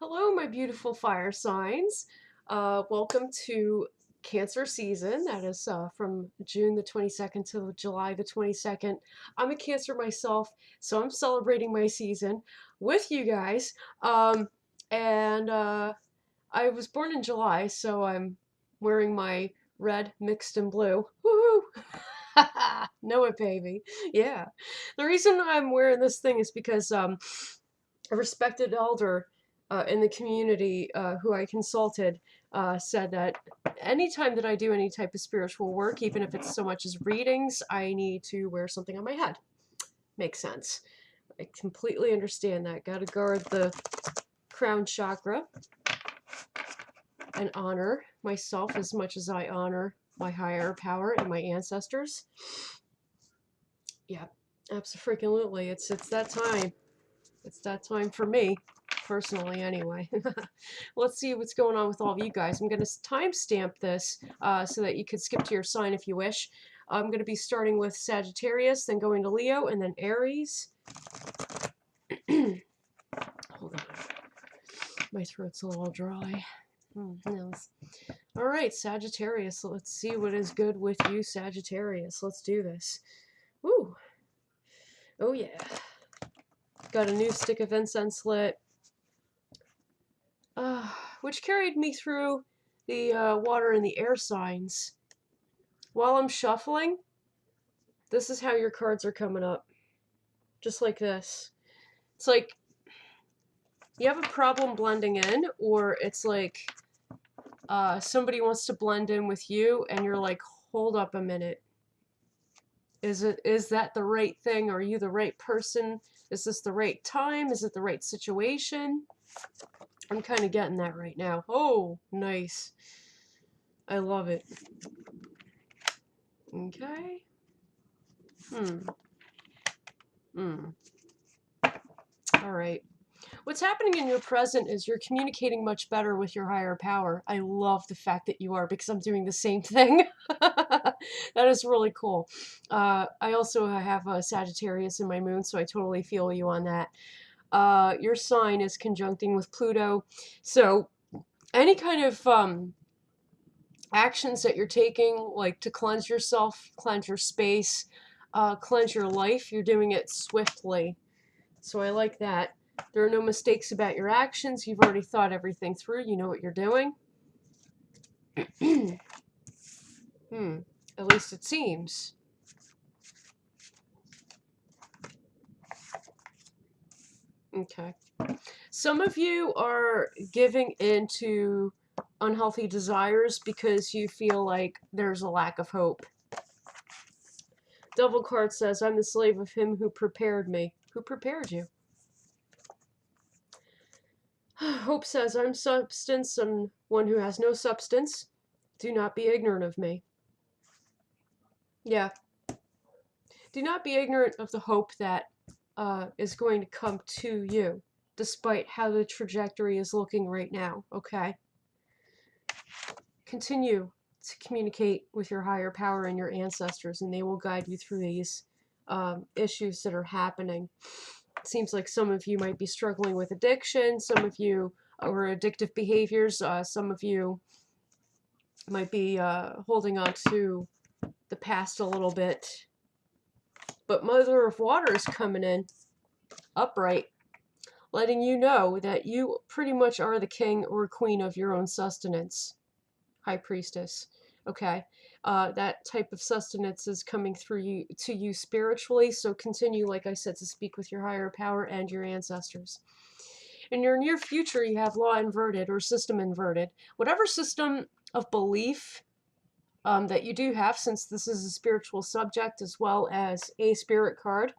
Hello, my beautiful fire signs. Welcome to Cancer season. That is from June the 22nd to July the 22nd. I'm a Cancer myself, so I'm celebrating my season with you guys. And I was born in July, so I'm wearing my red mixed in blue. Woohoo! Know it, baby. Yeah. The reason I'm wearing this thing is because a respected elder in the community who I consulted said that anytime that I do any type of spiritual work, even if it's so much as readings, I need to wear something on my head. Makes sense. I completely understand that. Gotta guard the crown chakra and honor myself as much as I honor my higher power and my ancestors. Yeah, absolutely. It's that time. It's that time for me, personally, anyway. Let's see what's going on with all of you guys. I'm going to timestamp this so that you could skip to your sign if you wish. I'm going to be starting with Sagittarius, then going to Leo, and then Aries. Hold on. My throat's a little dry. Yes. All right, Sagittarius. Let's see what is good with you, Sagittarius. Let's do this. Woo. Oh, yeah. Got a new stick of incense lit. Which carried me through the water and the air signs. While I'm shuffling, this is how your cards are coming up. Just like this. It's like you have a problem blending in, or it's like somebody wants to blend in with you, and you're like, hold up a minute. Is that the right thing? Are you the right person? Is this the right time? Is it the right situation? I'm kind of getting that right now. Oh, nice. I love it. Okay. All right. What's happening in your present is you're communicating much better with your higher power. I love the fact that you are because I'm doing the same thing. That is really cool. I also have a Sagittarius in my moon, so I totally feel you on that. Your sign is conjuncting with Pluto. So any kind of actions that you're taking, like to cleanse yourself, cleanse your space, cleanse your life, you're doing it swiftly. So I like that. There are no mistakes about your actions. You've already thought everything through. You know what you're doing. At least it seems. Okay. Some of you are giving into unhealthy desires because you feel like there's a lack of hope. Devil card says, I'm the slave of him who prepared me. Who prepared you? Hope says, I'm substance and one who has no substance. Do not be ignorant of me. Yeah. Do not be ignorant of the hope that is going to come to you, despite how the trajectory is looking right now, okay? Continue to communicate with your higher power and your ancestors, and they will guide you through these issues that are happening. It seems like some of you might be struggling with addiction, some of you or addictive behaviors, some of you might be holding on to the past a little bit. But Mother of Water is coming in upright, letting you know that you pretty much are the king or queen of your own sustenance. High Priestess. Okay. That type of sustenance is coming through you to you spiritually, so continue, like I said, to speak with your higher power and your ancestors. In your near future, you have law inverted or system inverted. Whatever system of belief that you do have, since this is a spiritual subject as well as a spirit card,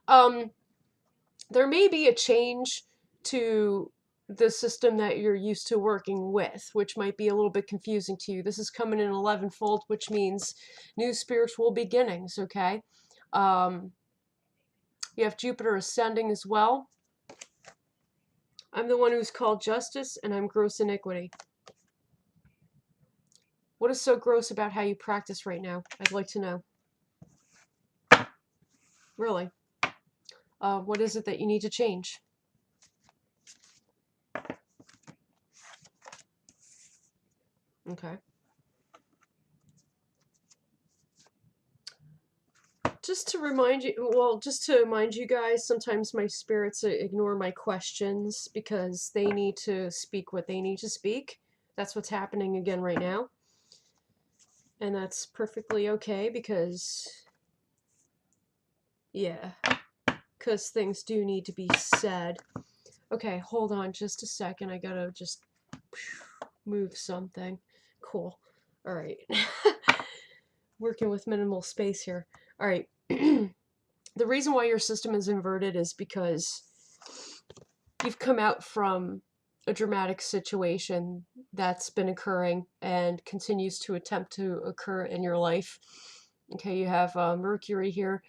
there may be a change to the system that you're used to working with, which might be a little bit confusing to you. This is coming in 11-fold, which means new spiritual beginnings, okay? You have Jupiter ascending as well. I'm the one who's called justice, and I'm gross iniquity. What is so gross about how you practice right now? I'd like to know. Really. What is it that you need to change? Okay. Just to remind you, well, just to remind you guys, sometimes my spirits ignore my questions because they need to speak what they need to speak. That's what's happening again right now. And that's perfectly okay because, yeah, because things do need to be said. Okay, hold on just a second. I gotta just move something. Cool. All right. Working with minimal space here. All right. The reason why your system is inverted is because you've come out from a dramatic situation that's been occurring and continues to attempt to occur in your life. Okay, you have Mercury here.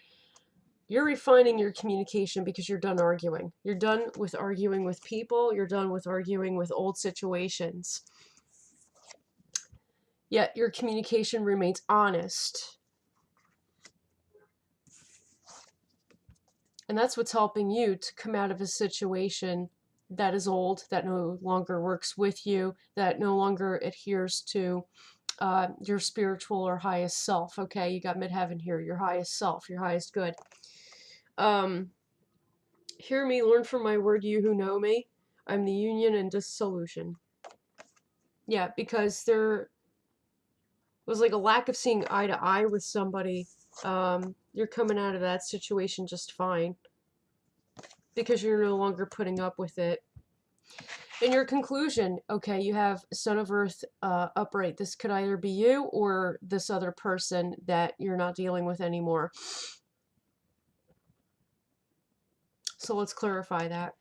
You're refining your communication because you're done arguing. You're done with arguing with people. You're done with arguing with old situations. Yet your communication remains honest. And that's what's helping you to come out of a situation that is old, that no longer works with you, that no longer adheres to your spiritual or highest self. Okay, you got midheaven here, your highest self, your highest good. Hear me, learn from my word, you who know me. I'm the union and dissolution. Yeah, because there was like a lack of seeing eye to eye with somebody. You're coming out of that situation just fine because you're no longer putting up with it. In your conclusion, okay, you have Son of Earth upright. This could either be you or this other person that you're not dealing with anymore. So let's clarify that.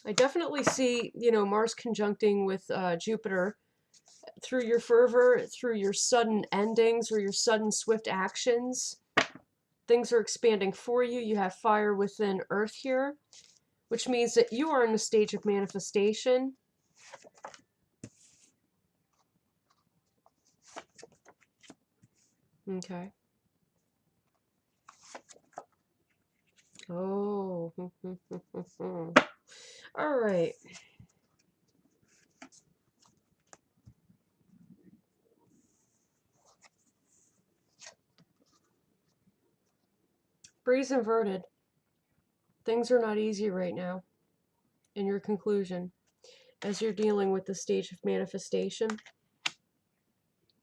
I definitely see, Mars conjuncting with Jupiter. Through your fervor, through your sudden endings or your sudden swift actions, things are expanding for you. You have fire within Earth here, which means that you are in a stage of manifestation. Okay. Oh. All right. Breeze inverted. Things are not easy right now. In your conclusion, as you're dealing with the stage of manifestation,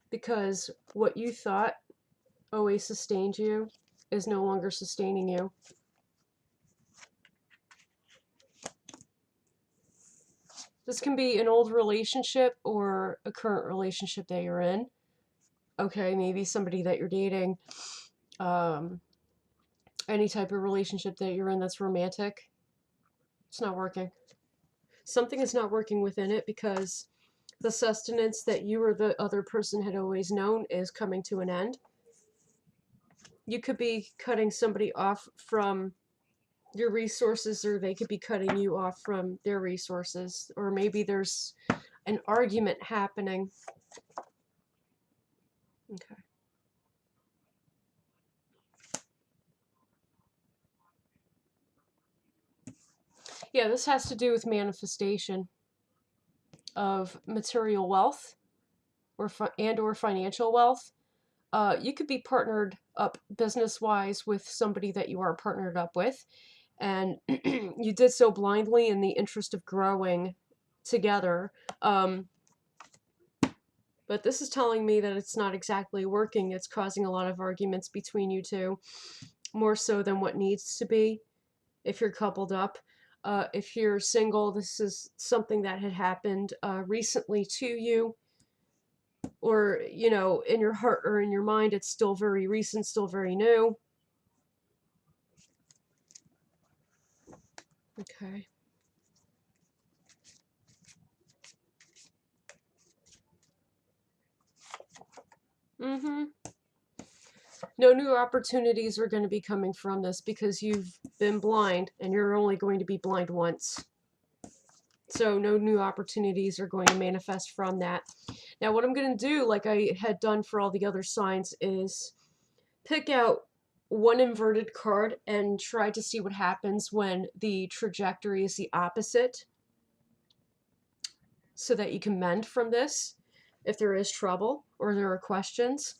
because what you thought always sustained you is no longer sustaining you. This can be an old relationship or a current relationship that you're in. Okay, maybe somebody that you're dating. Any type of relationship that you're in that's romantic. It's not working. Something is not working within it because the sustenance that you or the other person had always known is coming to an end. You could be cutting somebody off from your resources, or they could be cutting you off from their resources, or maybe there's an argument happening. Okay. Yeah, this has to do with manifestation of material wealth or financial wealth. You could be partnered up business-wise with somebody that you are partnered up with, and you did so blindly in the interest of growing together. But this is telling me that it's not exactly working. It's causing a lot of arguments between you two, more so than what needs to be if you're coupled up. If you're single, this is something that had happened recently to you, or, in your heart or in your mind, it's still very recent, still very new. Okay. Mm-hmm. No new opportunities are going to be coming from this because you've been blind and you're only going to be blind once. So no new opportunities are going to manifest from that. Now what I'm going to do, like I had done for all the other signs, is pick out one inverted card and try to see what happens when the trajectory is the opposite. so that you can mend from this if there is trouble or there are questions.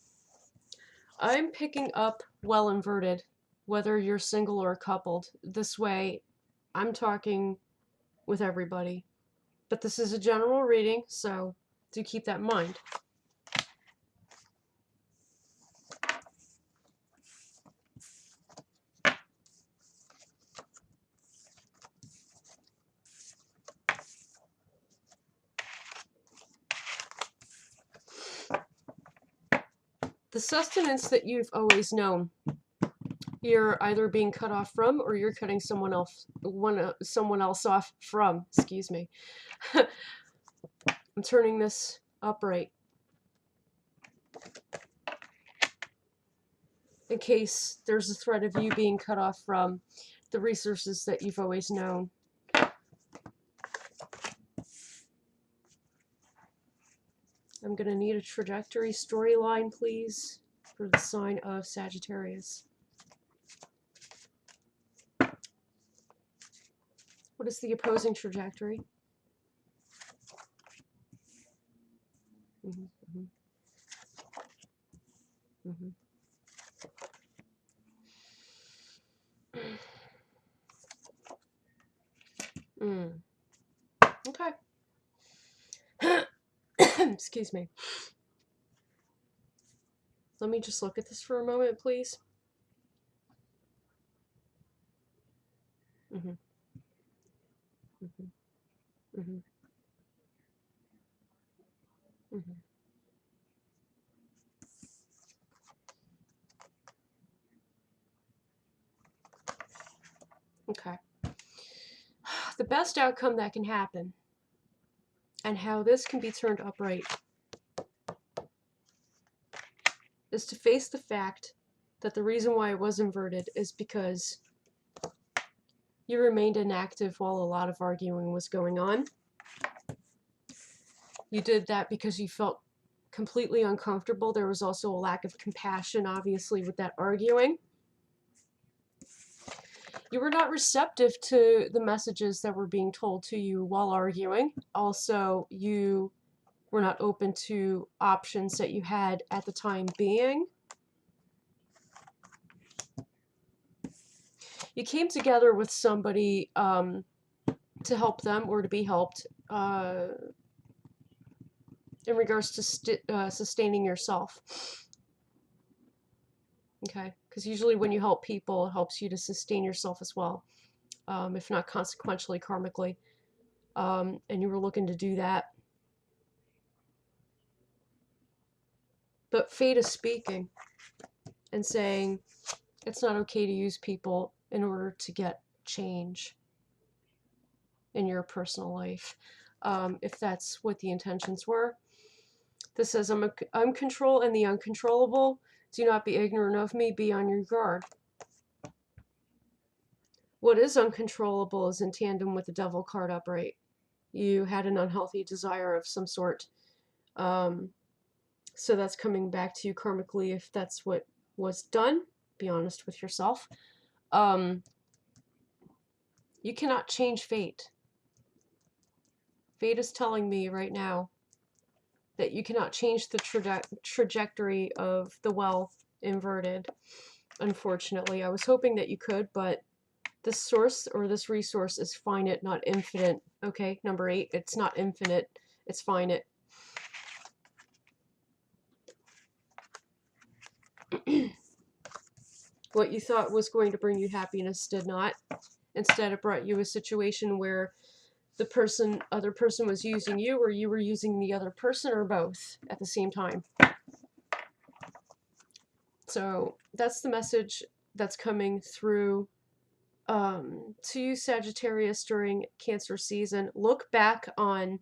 I'm picking up well inverted, whether you're single or coupled. This way, I'm talking with everybody. But this is a general reading, so do keep that in mind. The sustenance that you've always known, you're either being cut off from, or you're cutting someone else off from. Excuse me. I'm turning this upright in case there's a threat of you being cut off from the resources that you've always known. I'm going to need a trajectory storyline, please, for the sign of Sagittarius. What is the opposing trajectory? Okay. Excuse me. Let me just look at this for a moment, please. Okay. The best outcome that can happen, and how this can be turned upright, is to face the fact that the reason why it was inverted is because you remained inactive while a lot of arguing was going on. You did that because you felt completely uncomfortable. There was also a lack of compassion, obviously, with that arguing. You were not receptive to the messages that were being told to you while arguing. Also, you were not open to options that you had at the time being. You came together with somebody to help them or to be helped in regards to sustaining yourself. Okay, because usually when you help people, it helps you to sustain yourself as well, if not consequentially, karmically. And you were looking to do that. But fate is speaking and saying it's not okay to use people in order to get change in your personal life, if that's what the intentions were. This says, I'm control and the uncontrollable. Do not be ignorant of me. Be on your guard. What is uncontrollable is in tandem with the Devil card upright. You had an unhealthy desire of some sort. So that's coming back to you karmically if that's what was done. Be honest with yourself. You cannot change fate. Fate is telling me right now that you cannot change the trajectory of the well inverted. Unfortunately, I was hoping that you could, but this source or this resource is finite, not infinite. Okay, number 8, it's not infinite, it's finite. What you thought was going to bring you happiness did not. Instead, it brought you a situation where the other person was using you, or you were using the other person, or both at the same time. So that's the message that's coming through to you, Sagittarius, during Cancer season. Look back on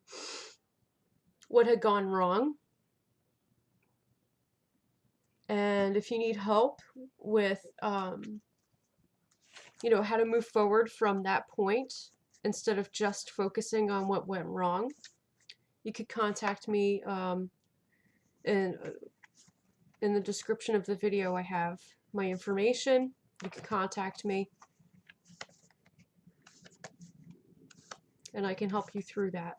what had gone wrong. And if you need help with, you know, how to move forward from that point, instead of just focusing on what went wrong, you could contact me in the description of the video. I have my information. You can contact me, and I can help you through that.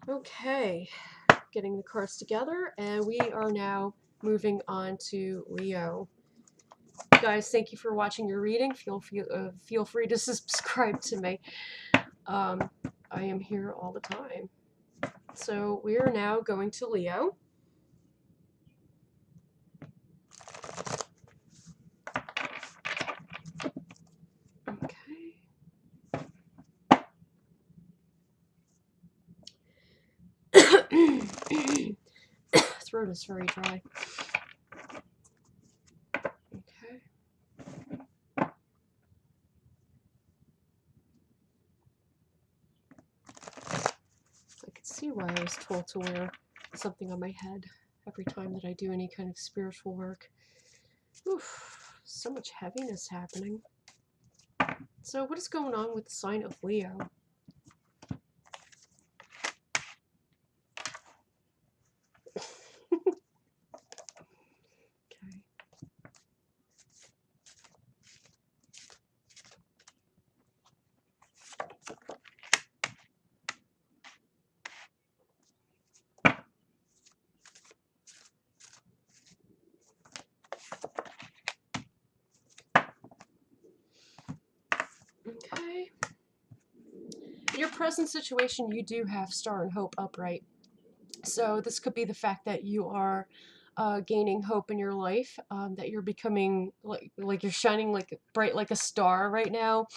Okay, getting the cards together, and we are now moving on to Leo. Guys, thank you for watching your reading. Feel free to subscribe to me. I am here all the time. So we are now going to Leo. Okay. Throat is very dry. Okay. I could see why I was told to wear something on my head every time that I do any kind of spiritual work. Oof, so much heaviness happening. So what is going on with the sign of Leo? Okay. Okay. In your present situation, you do have Star and Hope upright. So this could be the fact that you are gaining hope in your life, that you're becoming like you're shining like bright like a star right now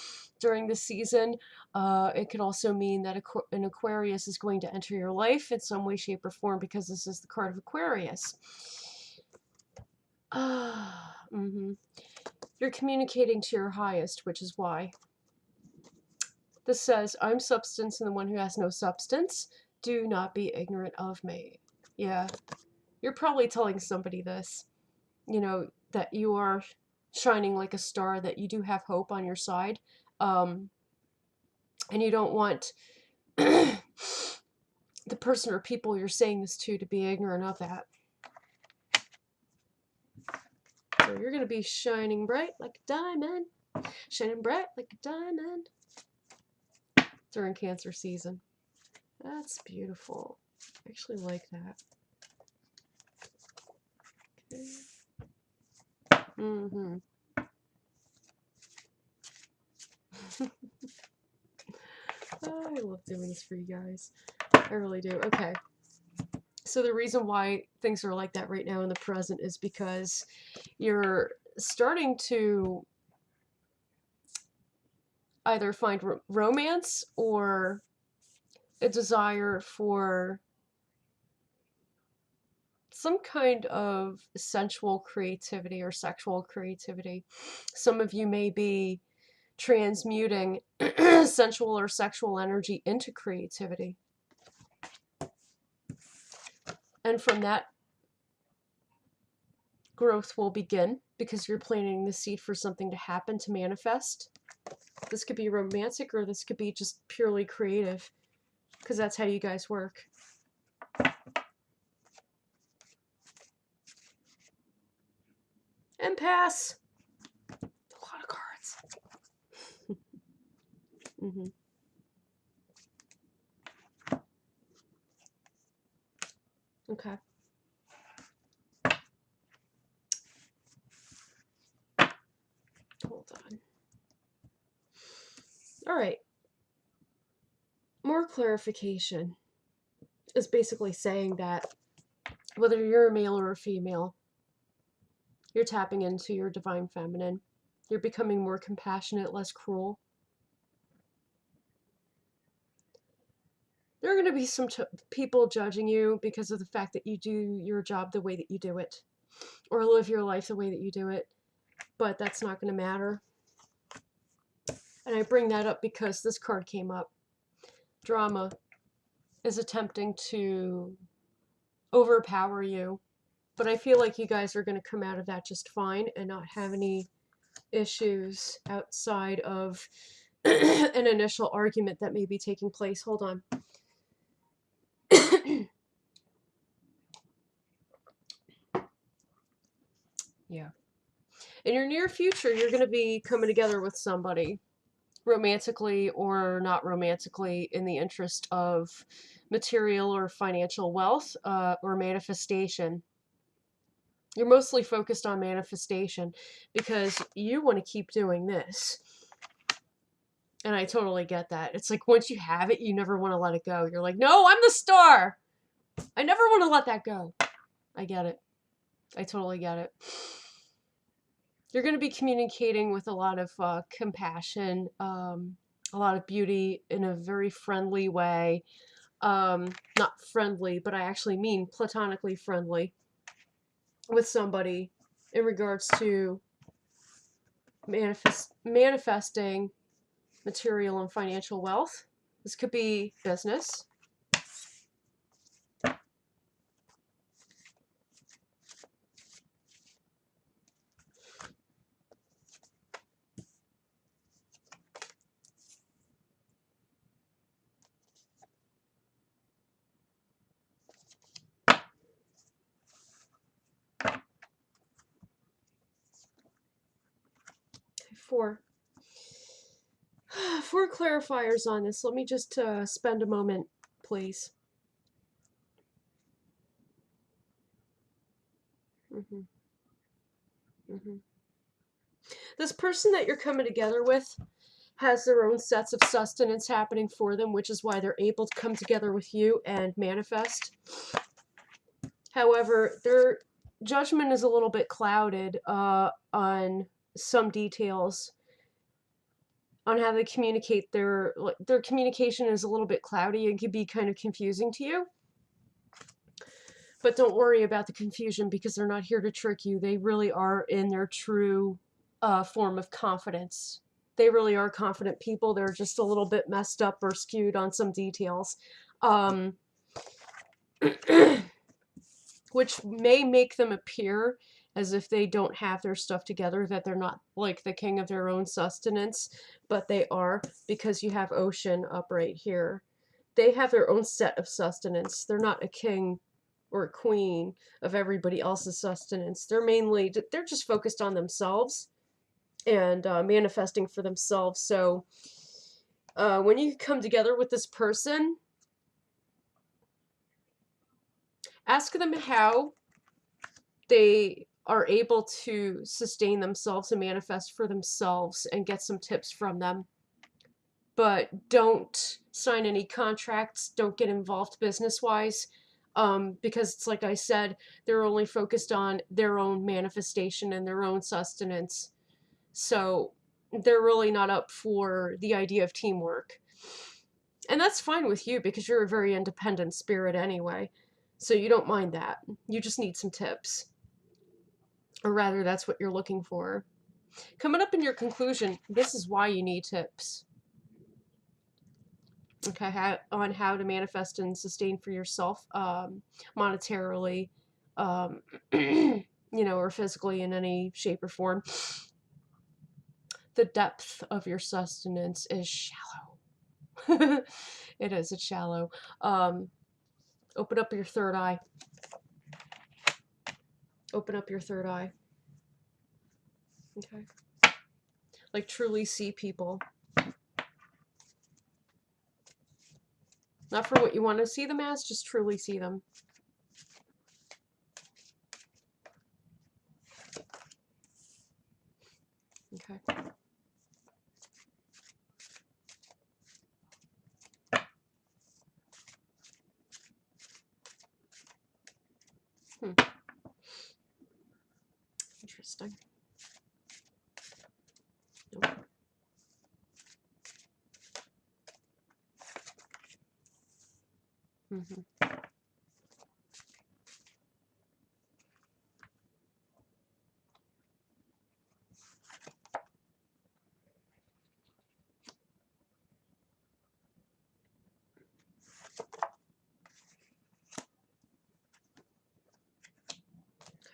during this season. It could also mean that an Aquarius is going to enter your life in some way, shape, or form, because this is the card of Aquarius. You're communicating to your highest, which is why. This says, I'm substance and the one who has no substance. Do not be ignorant of me. Yeah. You're probably telling somebody this, you know, that you are shining like a star, that you do have hope on your side, and you don't want the person or people you're saying this to be ignorant of that. So you're going to be shining bright like a diamond, shining bright like a diamond during Cancer season. That's beautiful. I actually like that. Okay. Mm-hmm. Oh, I love doing this for you guys. I really do. Okay. So the reason why things are like that right now in the present is because you're starting to either find romance or a desire for some kind of sensual creativity or sexual creativity. Some of you may be transmuting sensual or sexual energy into creativity. And from that, growth will begin, because you're planting the seed for something to happen, to manifest. This could be romantic, or this could be just purely creative, because that's how you guys work. And pass. A lot of cards. Mm-hmm. Okay. Hold on. All right. More clarification is basically saying that whether you're a male or a female, you're tapping into your divine feminine. You're becoming more compassionate, less cruel. There are going to be some people judging you because of the fact that you do your job the way that you do it, or live your life the way that you do it, but that's not going to matter. And I bring that up because this card came up. Drama is attempting to overpower you, but I feel like you guys are going to come out of that just fine and not have any issues outside of an initial argument that may be taking place. Hold on. Yeah. In your near future, you're going to be coming together with somebody. romantically or not romantically, in the interest of material or financial wealth, or manifestation. You're mostly focused on manifestation because you want to keep doing this. And I totally get that. It's like once you have it, you never want to let it go. You're like, no, I'm the star. I never want to let that go. I get it. I totally get it. You're going to be communicating with a lot of compassion, a lot of beauty in a very friendly way. Not friendly, but I actually mean platonically friendly with somebody in regards to manifesting material and financial wealth. This could be business. Four clarifiers on this. Let me just spend a moment, please. This person that you're coming together with has their own sets of sustenance happening for them, which is why they're able to come together with you and manifest. However, their judgment is a little bit clouded on some details on how they communicate. Their communication is a little bit cloudy and can be kind of confusing to you. But don't worry about the confusion because they're not here to trick you. They really are in their true form of confidence. They really are confident people. They're just a little bit messed up or skewed on some details. Which may make them appear as if they don't have their stuff together, that they're not like the king of their own sustenance, but they are, because you have ocean up right here. They have their own set of sustenance. They're not a king or a queen of everybody else's sustenance. They're just focused on themselves and manifesting for themselves. So when you come together with this person, ask them how they are able to sustain themselves and manifest for themselves and get some tips from them. But don't sign any contracts. Don't get involved business-wise. Because it's like I said, they're only focused on their own manifestation and their own sustenance. So they're really not up for the idea of teamwork. And that's fine with you because you're a very independent spirit anyway. So you don't mind that. You just need some tips. Or rather, that's what you're looking for. Coming up in your conclusion, this is why you need tips. Okay, on how to manifest and sustain for yourself, monetarily, or physically in any shape or form. The depth of your sustenance is shallow. It's shallow. Open up your third eye. Open up your third eye. Okay. Like truly see people. Not for what you want to see them as, just truly see them. Okay. Interesting. Nope.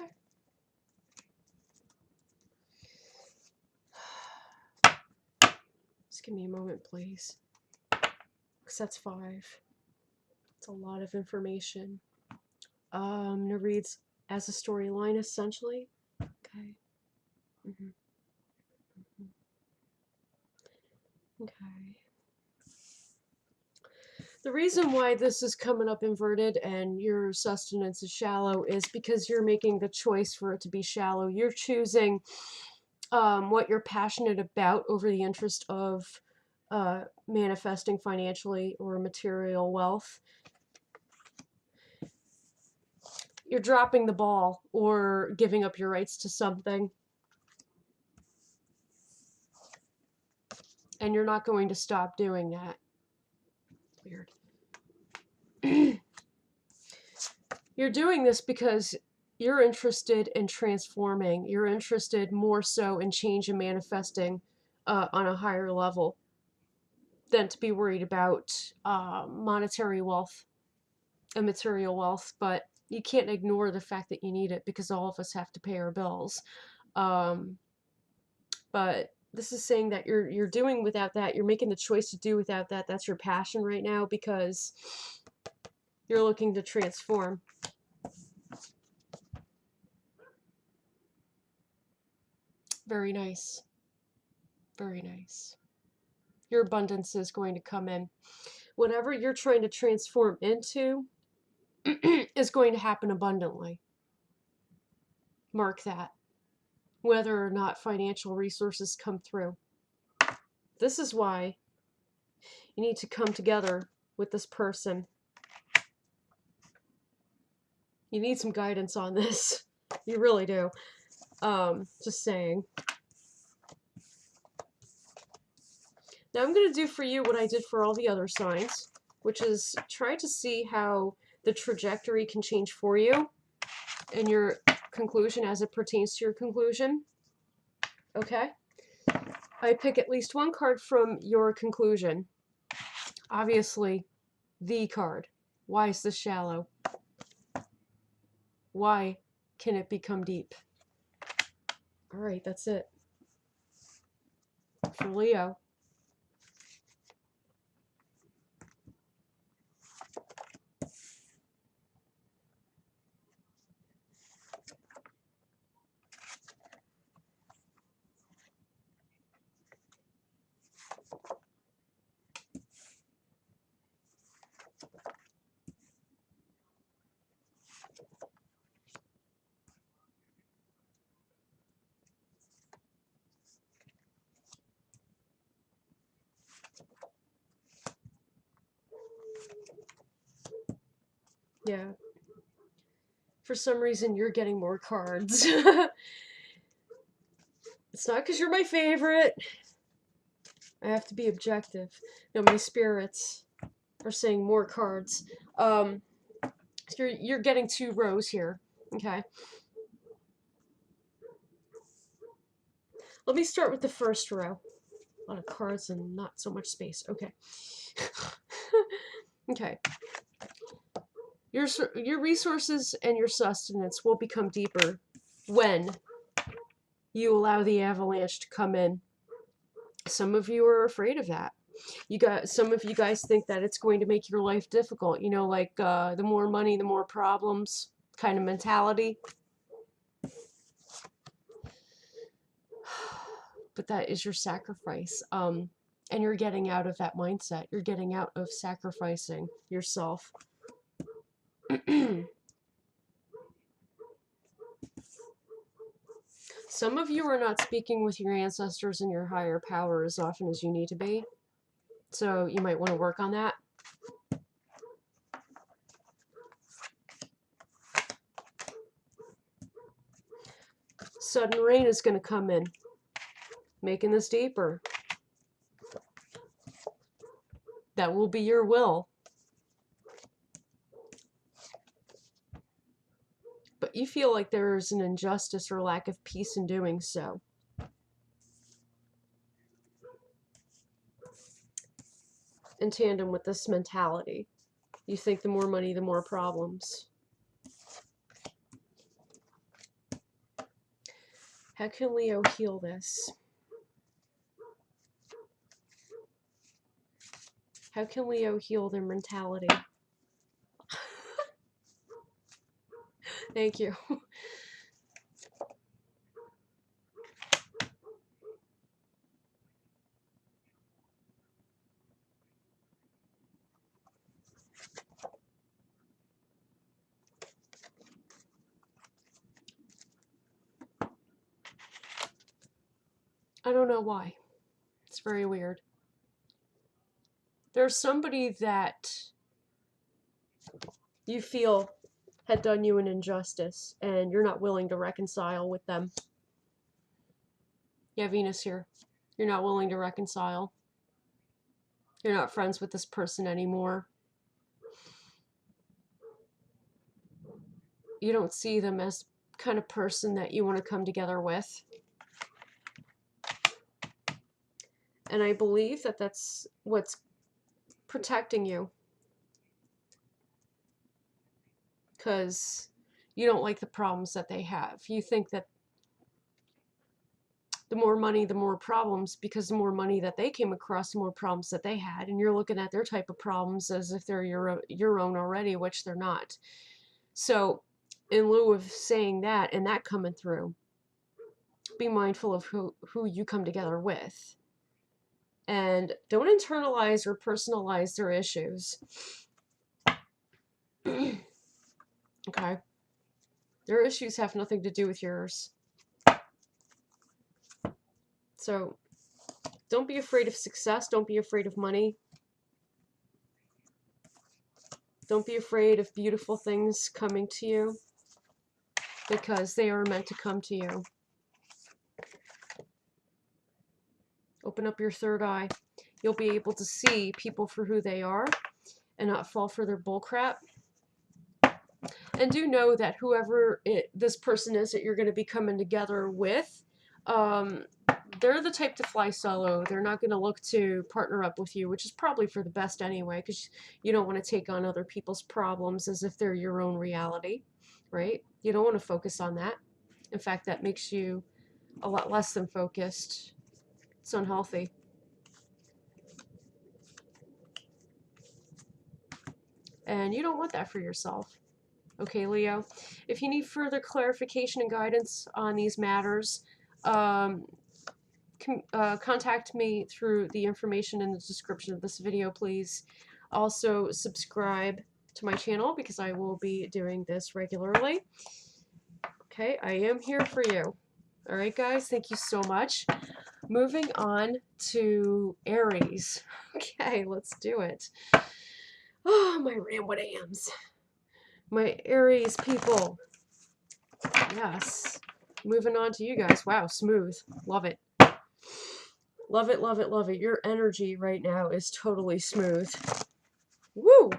Okay. Just give me a moment, please. Because that's 5. It's a lot of information. It reads as a storyline, essentially. Okay. Okay. The reason why this is coming up inverted and your sustenance is shallow is because you're making the choice for it to be shallow. You're choosing what you're passionate about over the interest of manifesting financially or material wealth. You're dropping the ball or giving up your rights to something. And you're not going to stop doing that. Weird. You're doing this because you're interested in transforming. You're interested more so in change and manifesting on a higher level than to be worried about monetary wealth and material wealth. But you can't ignore the fact that you need it because all of us have to pay our bills. But this is saying that you're doing without that. You're making the choice to do without that. That's your passion right now because you're looking to transform. Very nice. Very nice. Your abundance is going to come in. Whatever you're trying to transform into is going to happen abundantly. Mark that. Whether or not financial resources come through. This is why you need to come together with this person. You need some guidance on this. You really do. Just saying. Now I'm going to do for you what I did for all the other signs, which is try to see how the trajectory can change for you and your conclusion as it pertains to your conclusion. Okay? I pick at least one card from your conclusion. Obviously, the card. Why is this shallow? Why can it become deep? Alright, that's it. For Leo. Yeah. For some reason, you're getting more cards. It's not because you're my favorite. I have to be objective. No, my spirits are saying more cards. You're getting 2 rows here. Okay. Let me start with the first row. A lot of cards and not so much space. Okay. Okay. Your resources and your sustenance will become deeper when you allow the avalanche to come in. Some of you are afraid of that. Some of you guys think that it's going to make your life difficult. You know, like the more money, the more problems kind of mentality. But that is your sacrifice. And you're getting out of that mindset. You're getting out of sacrificing yourself. Some of you are not speaking with your ancestors and your higher power as often as you need to be. So you might want to work on that. Sudden rain is going to come in, making this deeper. That will be your will. But you feel like there's an injustice or lack of peace in doing so. In tandem with this mentality. You think the more money, the more problems. How can Leo heal this? How can Leo heal their mentality? Thank you. I don't know why. It's very weird. There's somebody that you feel had done you an injustice, and you're not willing to reconcile with them. Yeah, Venus here. You're not willing to reconcile. You're not friends with this person anymore. You don't see them as the kind of person that you want to come together with. And I believe that that's what's protecting you. Because you don't like the problems that they have. You think that the more money, the more problems, because the more money that they came across, the more problems that they had. And you're looking at their type of problems as if they're your own already, which they're not. So in lieu of saying that and that coming through, be mindful of who you come together with. And don't internalize or personalize their issues. Okay? Their issues have nothing to do with yours. So don't be afraid of success. Don't be afraid of money. Don't be afraid of beautiful things coming to you, because they are meant to come to you. Open up your third eye. You'll be able to see people for who they are and not fall for their bullcrap. And do know that whoever this person is that you're going to be coming together with, they're the type to fly solo. They're not going to look to partner up with you, which is probably for the best anyway, because you don't want to take on other people's problems as if they're your own reality, right? You don't want to focus on that. In fact, that makes you a lot less than focused. It's unhealthy. And you don't want that for yourself. Okay, Leo? If you need further clarification and guidance on these matters, contact me through the information in the description of this video, please. Also, subscribe to my channel because I will be doing this regularly. Okay, I am here for you. All right, guys, thank you so much. Moving on to Aries. Okay, let's do it. Oh, my ram-what-ams. My Aries people. Yes. Moving on to you guys. Wow, smooth. Love it. Love it, love it, love it. Your energy right now is totally smooth. Woo!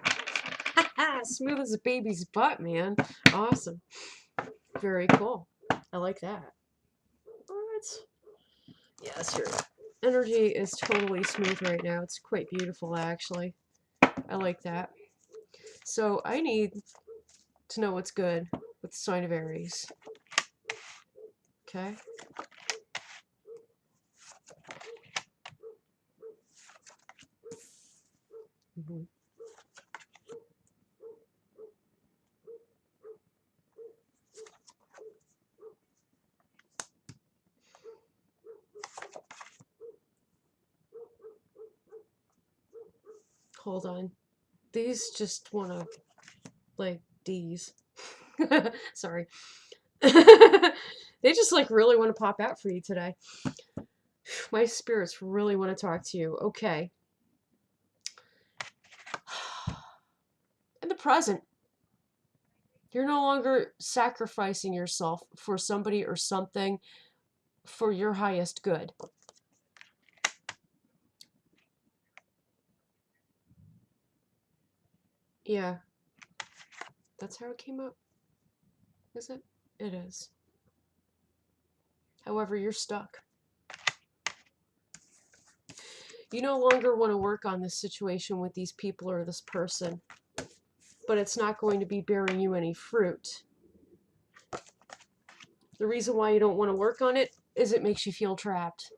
Smooth as a baby's butt, man. Awesome. Very cool. I like that. What? Yes, your energy is totally smooth right now. It's quite beautiful, actually. I like that. So I need to know what's good with the sign of Aries. Okay? Mm-hmm. Hold on. These just want to, like, D's. Sorry. They just, like, really want to pop out for you today. My spirits really want to talk to you. Okay. In the present, you're no longer sacrificing yourself for somebody or something for your highest good. Yeah. That's how it came up. Is it? It is. However, you're stuck. You no longer want to work on this situation with these people or this person, but it's not going to be bearing you any fruit. The reason why you don't want to work on it is it makes you feel trapped.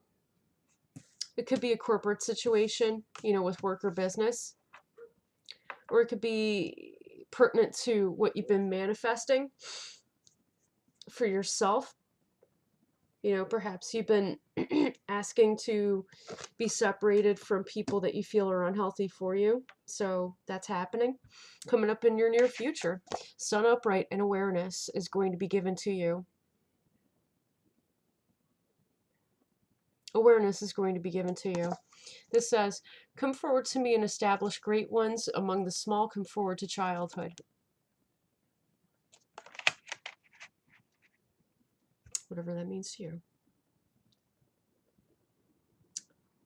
It could be a corporate situation, you know, with work or business, or it could be pertinent to what you've been manifesting for yourself. You know, perhaps you've been asking to be separated from people that you feel are unhealthy for you. So that's happening. Coming up in your near future. Sun upright and awareness is going to be given to you. Awareness is going to be given to you. This says, come forward to me and establish great ones. Among the small, come forward to childhood. Whatever that means to you.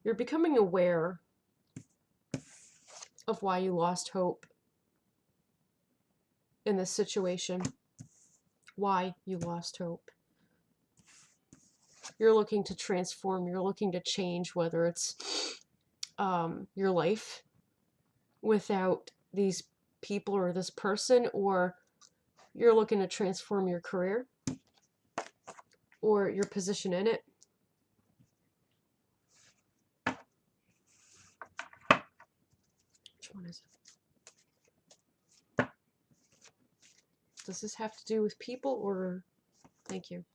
You're becoming aware of why you lost hope in this situation. Why you lost hope. You're looking to transform. You're looking to change, whether it's your life without these people or this person, or you're looking to transform your career or your position in it. Which one is it? Does this have to do with people or... Thank you.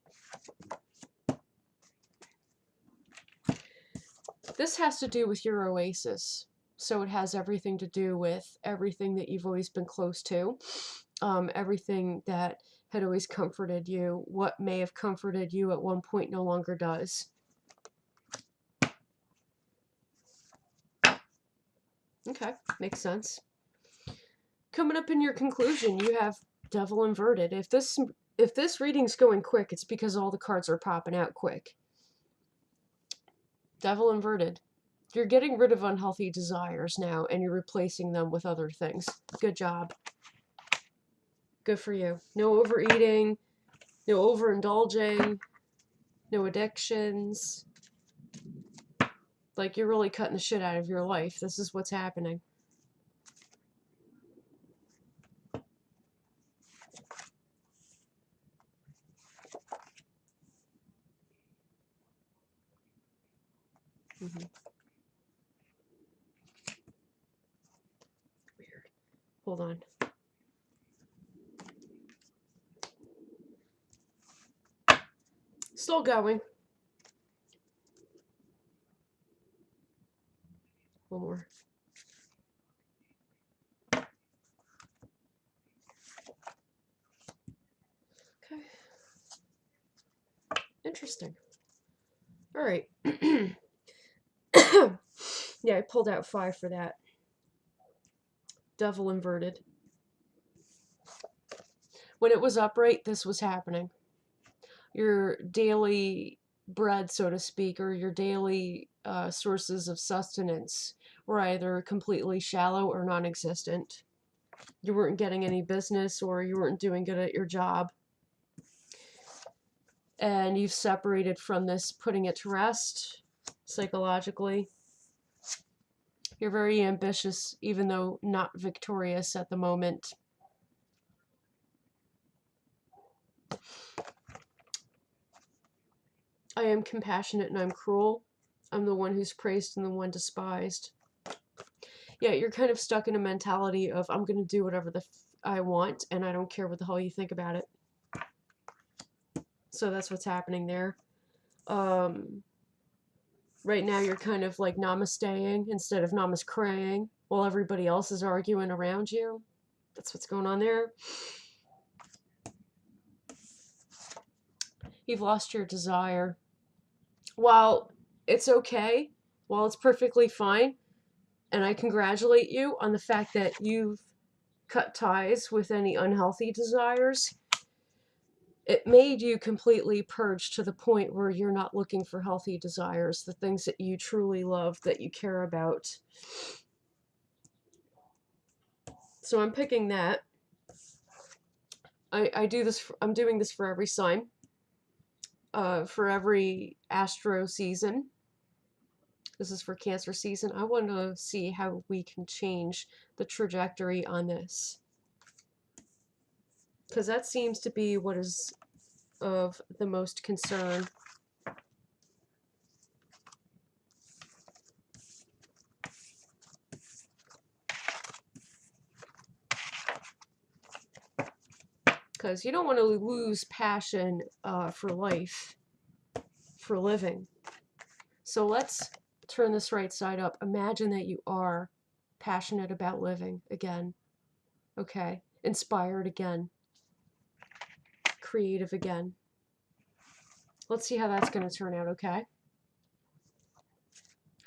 This has to do with your oasis. So it has everything to do with everything that you've always been close to. Everything that had always comforted you. What may have comforted you at one point no longer does. Okay, makes sense. Coming up in your conclusion, you have Devil inverted. If this reading's going quick, it's because all the cards are popping out quick. Devil inverted. You're getting rid of unhealthy desires now, and you're replacing them with other things. Good job. Good for you. No overeating, no overindulging, no addictions. Like, you're really cutting the shit out of your life. This is what's happening. Weird. Hold on. Still going. One more. Okay. Interesting. All right. Yeah, I pulled out 5 for that. Devil inverted. When it was upright, this was happening. Your daily bread, so to speak, or your daily sources of sustenance were either completely shallow or non-existent. You weren't getting any business, or you weren't doing good at your job. And you've separated from this, putting it to rest psychologically. You're very ambitious, even though not victorious at the moment. I am compassionate and I'm cruel. I'm the one who's praised and the one despised. Yeah, you're kind of stuck in a mentality of, I'm going to do whatever I want, and I don't care what the hell you think about it. So that's what's happening there. Right now you're kind of like namasteing instead of namaskaying while everybody else is arguing around you. That's what's going on there. You've lost your desire. While it's okay, while it's perfectly fine, and I congratulate you on the fact that you've cut ties with any unhealthy desires, it made you completely purged to the point where you're not looking for healthy desires, the things that you truly love, that you care about. So I'm picking that. I'm doing this for every sign, for every astro season. This is for Cancer season. I want to see how we can change the trajectory on this, because that seems to be what is of the most concern. Because you don't want to lose passion for life, for living. So let's turn this right side up. Imagine that you are passionate about living again. Okay. Inspired again. Creative again. Let's see how that's going to turn out, okay?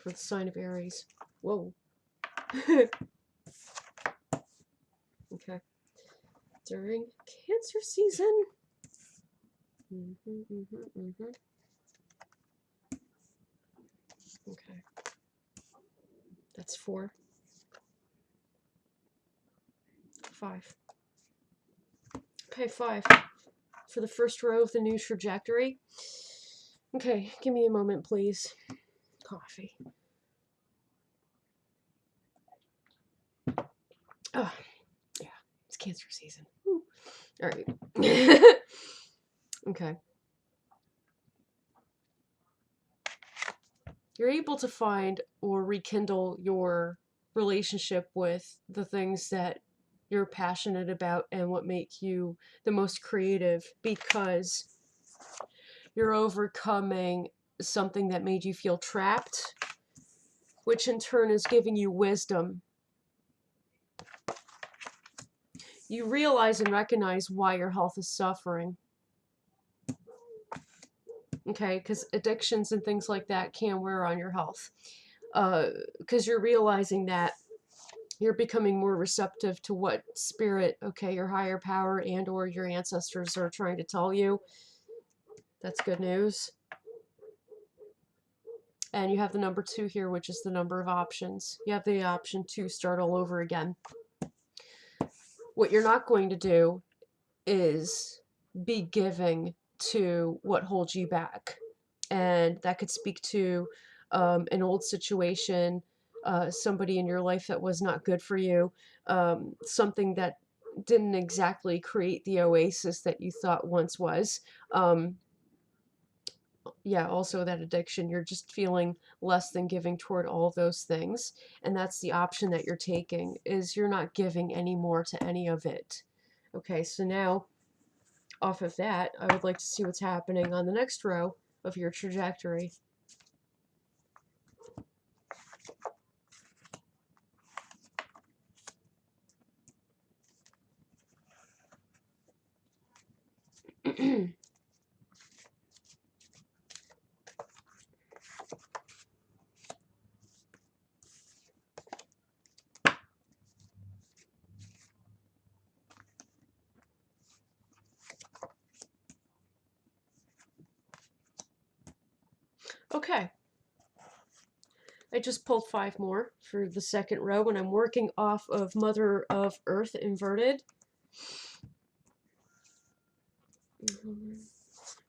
for the sign of Aries. Whoa. Okay. During Cancer season. Okay. That's 4. 5. Okay, 5. For the first row of the new trajectory. Okay, give me a moment, please. Coffee. Oh, yeah, it's Cancer season. Woo. All right. Okay. You're able to find or rekindle your relationship with the things that you're passionate about and what make you the most creative, because you're overcoming something that made you feel trapped, which in turn is giving you wisdom. You realize and recognize why your health is suffering. Okay, because addictions and things like that can wear on your health. Because you're realizing that you're becoming more receptive to what spirit, okay, your higher power and or your ancestors are trying to tell you. That's good news. And you have the number 2 here, which is the number of options. You have the option to start all over again. What you're not going to do is be giving to what holds you back. And that could speak to an old situation, somebody in your life that was not good for you, something that didn't exactly create the oasis that you thought once was. Yeah, also that addiction, you're just feeling less than giving toward all those things. And that's the option that you're taking, is you're not giving any more to any of it. Okay, so now off of that, I would like to see what's happening on the next row of your trajectory. Okay. I just pulled 5 more for the second row, and I'm working off of Mother of Earth inverted,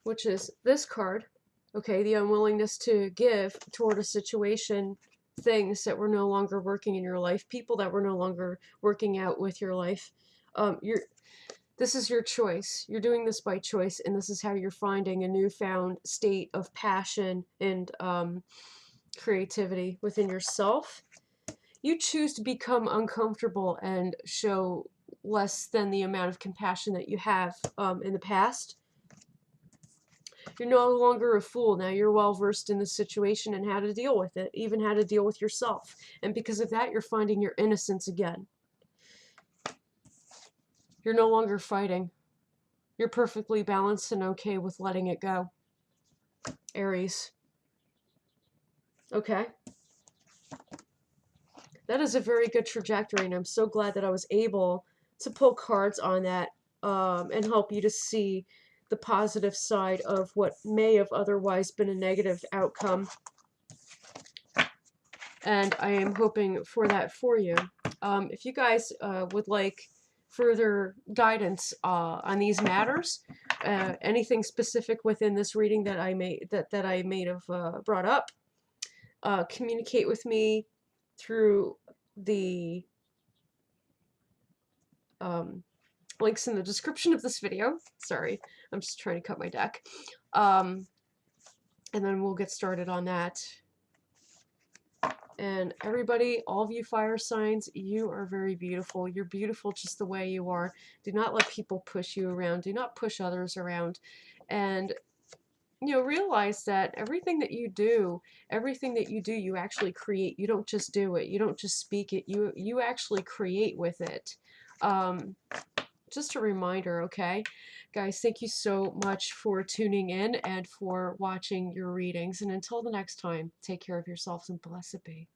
which is this card. Okay, the unwillingness to give toward a situation, things that were no longer working in your life, people that were no longer working out with your life. This is your choice. You're doing this by choice, and this is how you're finding a newfound state of passion and creativity within yourself. You choose to become uncomfortable and show less than the amount of compassion that you have in the past. You're no longer a fool. Now you're well versed in the situation and how to deal with it, even how to deal with yourself. And because of that, you're finding your innocence again. You're no longer fighting. You're perfectly balanced and okay with letting it go. Aries. Okay. That is a very good trajectory, and I'm so glad that I was able to pull cards on that and help you to see the positive side of what may have otherwise been a negative outcome. And I am hoping for that for you. If you guys would like further guidance on these matters, anything specific within this reading that I may have brought up, communicate with me through the links in the description of this video. Sorry, I'm just trying to cut my deck. And then we'll get started on that. And everybody, all of you fire signs, you are very beautiful. You're beautiful just the way you are. Do not let people push you around. Do not push others around. And, you know, realize that everything that you do, you actually create. You don't just do it. You don't just speak it. You actually create with it. just a reminder, okay? Guys, thank you so much for tuning in and for watching your readings. And until the next time, take care of yourselves and blessed be.